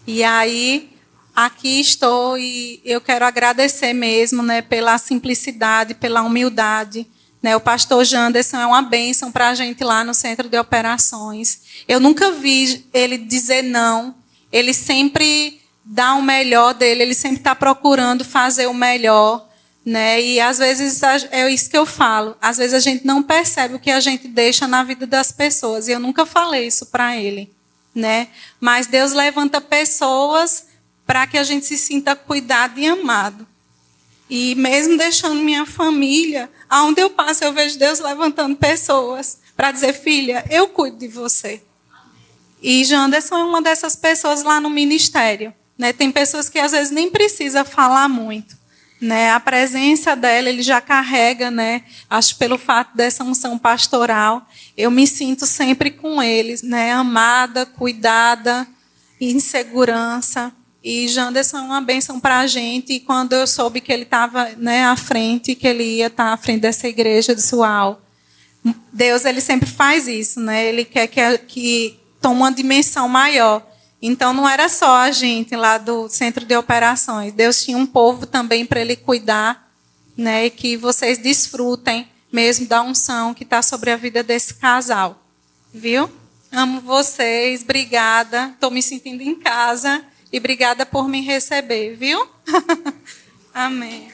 E aí, aqui estou e eu quero agradecer mesmo, né, pela simplicidade, pela humildade. Né, o pastor Janderson é uma bênção para a gente lá no Centro de Operações. Eu nunca vi ele dizer não. Ele sempre dá o melhor dele, ele sempre está procurando fazer o melhor. Né, e às vezes, é isso que eu falo, às vezes a gente não percebe o que a gente deixa na vida das pessoas. E eu nunca falei isso para ele. Né? Mas Deus levanta pessoas para que a gente se sinta cuidado e amado. E mesmo deixando minha família, aonde eu passo eu vejo Deus levantando pessoas para dizer, filha, eu cuido de você. E Janderson é uma dessas pessoas lá no ministério. Né? Tem pessoas que às vezes nem precisa falar muito. Né? A presença dela, ele já carrega, né? Acho pelo fato dessa unção pastoral, eu me sinto sempre com eles, né? Amada, cuidada, em segurança. E Janderson é uma bênção para a gente. E quando eu soube que ele estava, né, à frente, que ele ia estar à frente dessa igreja de Sual, Deus ele sempre faz isso, né? Ele quer que tome uma dimensão maior. Então, não era só a gente lá do Centro de Operações. Deus tinha um povo também para ele cuidar, né? E que vocês desfrutem mesmo da unção que está sobre a vida desse casal. Viu? Amo vocês, obrigada. Estou me sentindo em casa e obrigada por me receber, viu? Amém.